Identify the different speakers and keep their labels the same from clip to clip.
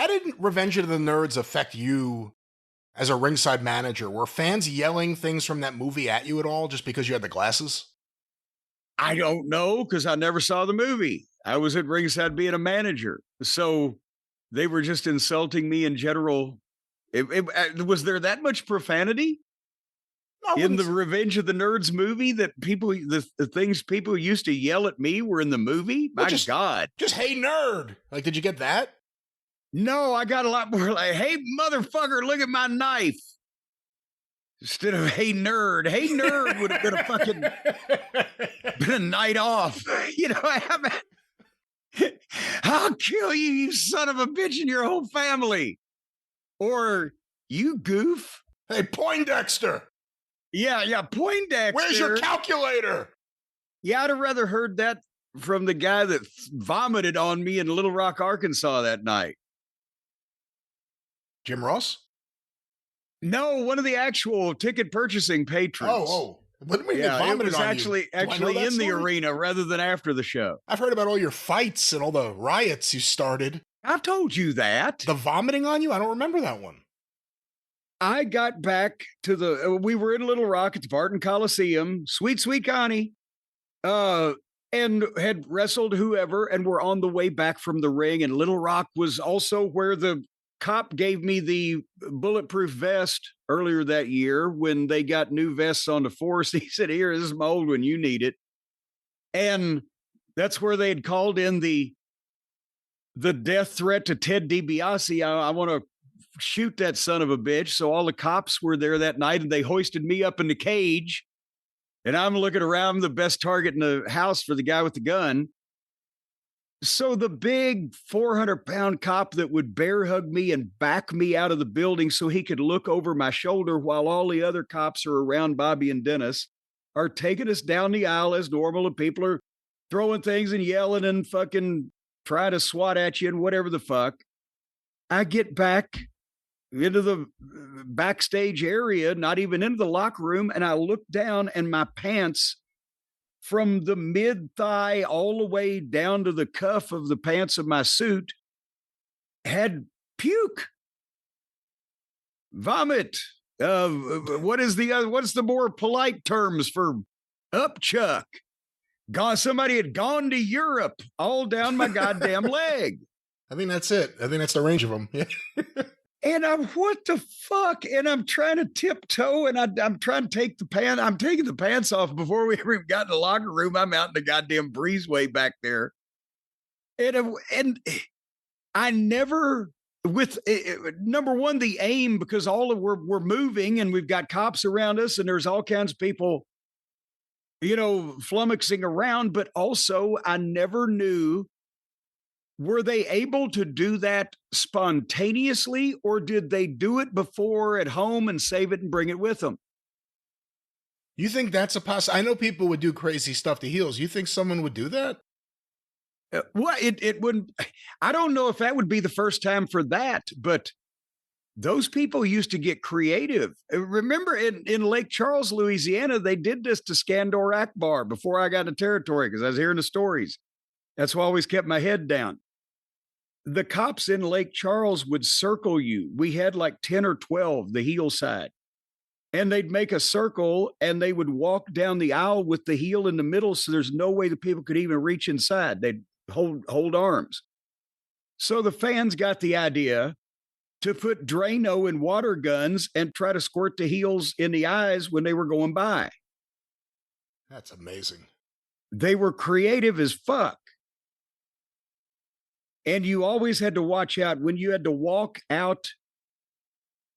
Speaker 1: how did Revenge of the Nerds affect you as a ringside manager? Were fans yelling things from that movie at you at all just because you had the glasses?
Speaker 2: I don't know, because I never saw the movie. I was at ringside being a manager. So they were just insulting me in general. Was there that much profanity in the Revenge of the Nerds movie that people, the things people used to yell at me were in the movie? My God.
Speaker 1: Just, hey, nerd. Like, did you get that?
Speaker 2: No, I got a lot more like, hey, motherfucker, look at my knife. Instead of, hey, nerd. Hey, nerd would have been a fucking, been a night off. You know, I'll kill you, you son of a bitch, and your whole family. Or, you goof.
Speaker 1: Hey, Poindexter.
Speaker 2: Yeah, Poindexter.
Speaker 1: Where's your calculator?
Speaker 2: Yeah, I'd have rather heard that from the guy that vomited on me in Little Rock, Arkansas that night.
Speaker 1: Jim Ross?
Speaker 2: No, one of the actual ticket purchasing patrons.
Speaker 1: Oh. What do you mean
Speaker 2: yeah,
Speaker 1: vomited
Speaker 2: it was
Speaker 1: on
Speaker 2: actually in the arena rather than after the show.
Speaker 1: I've heard about all your fights and all the riots you started.
Speaker 2: I've told you that.
Speaker 1: The vomiting on you? I don't remember that one.
Speaker 2: I got back to we were in Little Rock at the Barton Coliseum, sweet Connie, and had wrestled whoever, and were on the way back from the ring. And Little Rock was also where the cop gave me the bulletproof vest earlier that year when they got new vests on the force. He said, here, this is my old one. You need it. And that's where they had called in the death threat to Ted DiBiase. I want to shoot that son of a bitch. So all the cops were there that night, and they hoisted me up in the cage. And I'm looking around, the best target in the house for the guy with the gun. So the big 400-pound cop that would bear hug me and back me out of the building so he could look over my shoulder while all the other cops are around Bobby and Dennis are taking us down the aisle as normal, and people are throwing things and yelling and fucking trying to swat at you and whatever the fuck. I get back into the backstage area, not even into the locker room, and I look down, and my pants from the mid-thigh all the way down to the cuff of the pants of my suit had puke, vomit. What's the more polite terms for upchuck? Somebody had gone to Europe all down my goddamn leg.
Speaker 1: I think that's it. I think that's the range of them. Yeah.
Speaker 2: And what the fuck? And I'm trying to tiptoe, and I'm trying to take the pants. I'm taking the pants off before we ever got in the locker room. I'm out in the goddamn breezeway back there. And I never, with number one, the aim, because we're moving and we've got cops around us and there's all kinds of people, flummoxing around, but also I never knew, were they able to do that spontaneously, or did they do it before at home and save it and bring it with them?
Speaker 1: You think that's a possibility? I know people would do crazy stuff to heels. You think someone would do that?
Speaker 2: Well, it wouldn't. I don't know if that would be the first time for that, but those people used to get creative. Remember in Lake Charles, Louisiana, they did this to Skandor Akbar before I got into territory, because I was hearing the stories. That's why I always kept my head down. The cops in Lake Charles would circle you. We had like 10 or 12, the heel side. And they'd make a circle, and they would walk down the aisle with the heel in the middle, so there's no way the people could even reach inside. They'd hold arms. So the fans got the idea to put Drano in water guns and try to squirt the heels in the eyes when they were going by.
Speaker 1: That's amazing.
Speaker 2: They were creative as fuck. And you always had to watch out when you had to walk out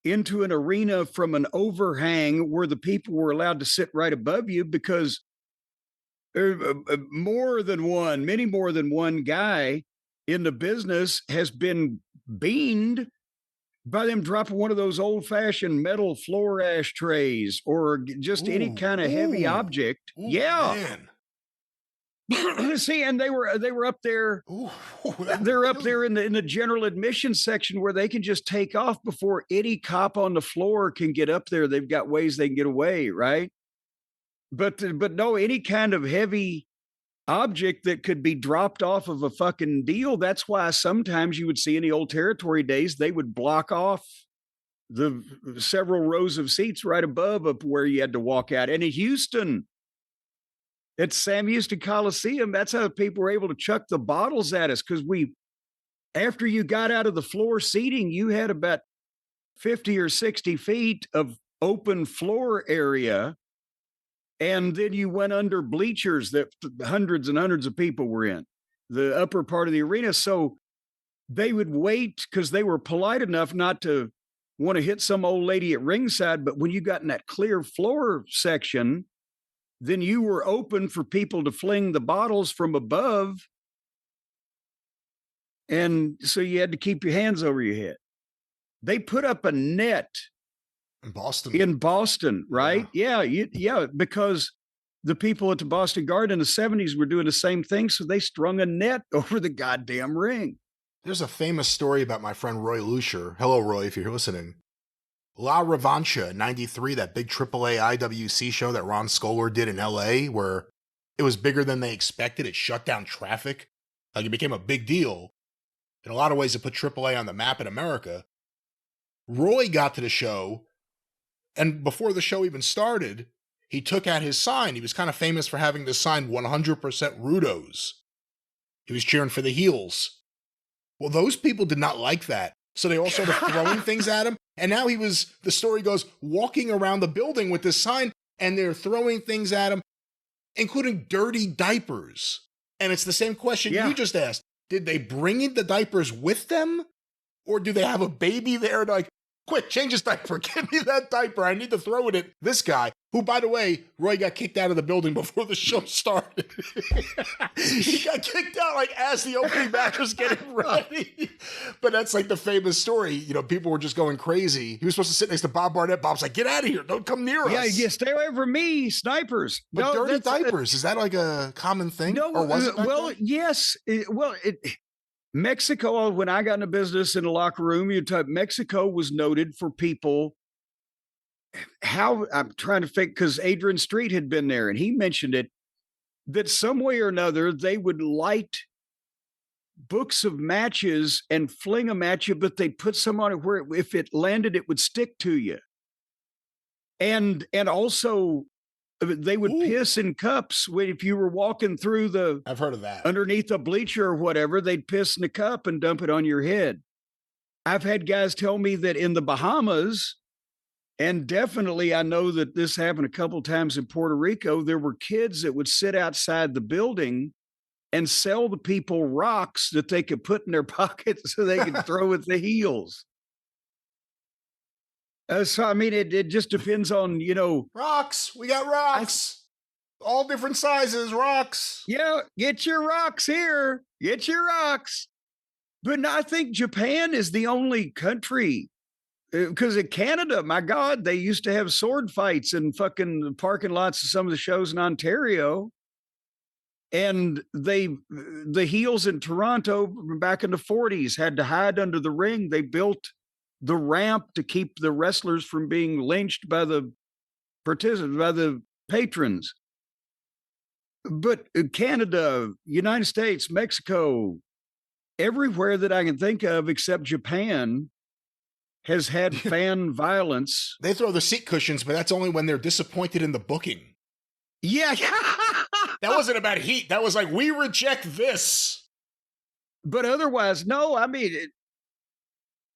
Speaker 2: into an arena from an overhang where the people were allowed to sit right above you, because many more than one guy in the business has been beamed by them dropping one of those old-fashioned metal floor ashtrays or just any kind of heavy object.
Speaker 1: Ooh,
Speaker 2: yeah.
Speaker 1: Man.
Speaker 2: See, and they were up there.
Speaker 1: Ooh,
Speaker 2: they're up there in the general admission section where they can just take off before any cop on the floor can get up there. They've got ways they can get away, right? But no, any kind of heavy object that could be dropped off of a fucking deal. That's why sometimes you would see in the old territory days, they would block off the several rows of seats right above up where you had to walk out. And in Houston, at Sam Houston Coliseum, that's how people were able to chuck the bottles at us, because after you got out of the floor seating, you had about 50 or 60 feet of open floor area. And then you went under bleachers that hundreds and hundreds of people were in the upper part of the arena. So they would wait because they were polite enough not to want to hit some old lady at ringside. But when you got in that clear floor section, then you were open for people to fling the bottles from above. And so you had to keep your hands over your head. They put up a net in Boston, right? Yeah, because the people at the Boston Garden in the 70s were doing the same thing. So they strung a net over the goddamn ring.
Speaker 1: There's a famous story about my friend Roy Lucier. Hello, Roy, if you're listening. La Revancha, 93, that big AAA IWC show that Ron Skolar did in LA, where it was bigger than they expected. It shut down traffic. Like, it became a big deal. In a lot of ways, it put AAA on the map in America. Roy got to the show, and before the show even started, he took out his sign. He was kind of famous for having this sign, 100% Rudos. He was cheering for the heels. Well, those people did not like that. So they all started throwing things at him. And now he was, the story goes, walking around the building with this sign, and they're throwing things at him, including dirty diapers. And it's the same question you just asked. Did they bring in the diapers with them? Or do they have a baby there? Like, quick, change his diaper. Give me that diaper. I need to throw it at this guy, who, by the way, Roy got kicked out of the building before the show started. He got kicked out like as the opening match was getting ready. But that's like the famous story. You know, people were just going crazy. He was supposed to sit next to Bob Barnett. Bob's like, get out of here. Don't come near us.
Speaker 2: Yeah, stay away from me, snipers.
Speaker 1: But dirty diapers, is that like a common thing?
Speaker 2: No,
Speaker 1: or was it
Speaker 2: well, yes. Mexico, when I got into business in the locker room, Mexico was noted for people. How I'm trying to think, because Adrian Street had been there and he mentioned it, that some way or another they would light books of matches and fling them at you, but they put some on it where if it landed, it would stick to you. And also they would piss in cups if you were walking through
Speaker 1: I've heard of that.
Speaker 2: Underneath a bleacher or whatever, they'd piss in a cup and dump it on your head. I've had guys tell me that in the Bahamas, and definitely I know that this happened a couple times in Puerto Rico, there were kids that would sit outside the building and sell the people rocks that they could put in their pockets so they could throw at the heels. So, I mean, it just depends on,
Speaker 1: Rocks. We got rocks. All different sizes, rocks.
Speaker 2: Yeah, get your rocks here. Get your rocks. But I think Japan is the only country, because in Canada, my God, they used to have sword fights in fucking parking lots of some of the shows in Ontario. And the heels in Toronto back in the 40s had to hide under the ring. They built the ramp to keep the wrestlers from being lynched by the participants, by the patrons. But Canada, United States, Mexico, everywhere that I can think of except Japan has had fan violence.
Speaker 1: They throw the seat cushions, but that's only when they're disappointed in the booking.
Speaker 2: Yeah.
Speaker 1: That wasn't about heat. That was like, we reject this.
Speaker 2: But otherwise, no, I mean,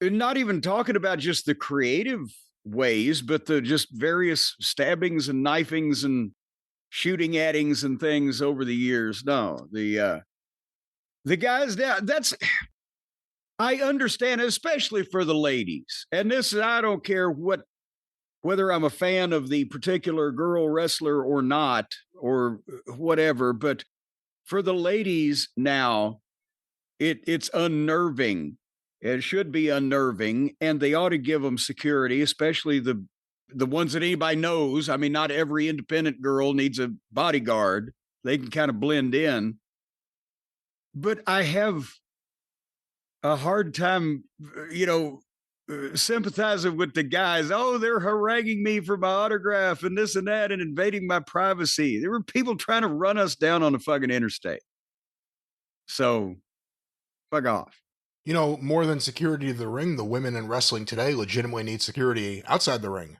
Speaker 2: not even talking about just the creative ways, but the just various stabbings and knifings and shooting attings and things over the years. No, the guys down, I understand, especially for the ladies. And this is, I don't care whether I'm a fan of the particular girl wrestler or not, or whatever, but for the ladies now, it's unnerving. It should be unnerving, and they ought to give them security, especially the ones that anybody knows. I mean, not every independent girl needs a bodyguard. They can kind of blend in. But I have a hard time, sympathizing with the guys. Oh, they're haranguing me for my autograph and this and that and invading my privacy. There were people trying to run us down on the fucking interstate. So, fuck off.
Speaker 1: You know, more than security to the ring, the women in wrestling today legitimately need security outside the ring.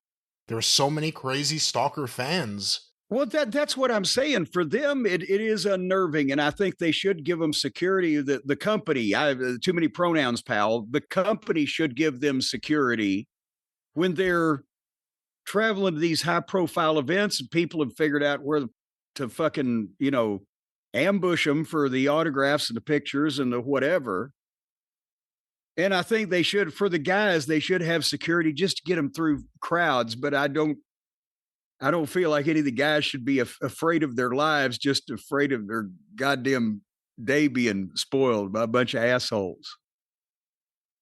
Speaker 1: There are so many crazy stalker fans.
Speaker 2: Well, that's what I'm saying. For them, it is unnerving, and I think they should give them security. The company, I have too many pronouns, pal. The company should give them security when they're traveling to these high-profile events, and people have figured out where to fucking, ambush them for the autographs and the pictures and the whatever. And I think they should, for the guys, they should have security just to get them through crowds. But I don't feel like any of the guys should be afraid of their lives, just afraid of their goddamn day being spoiled by a bunch of assholes.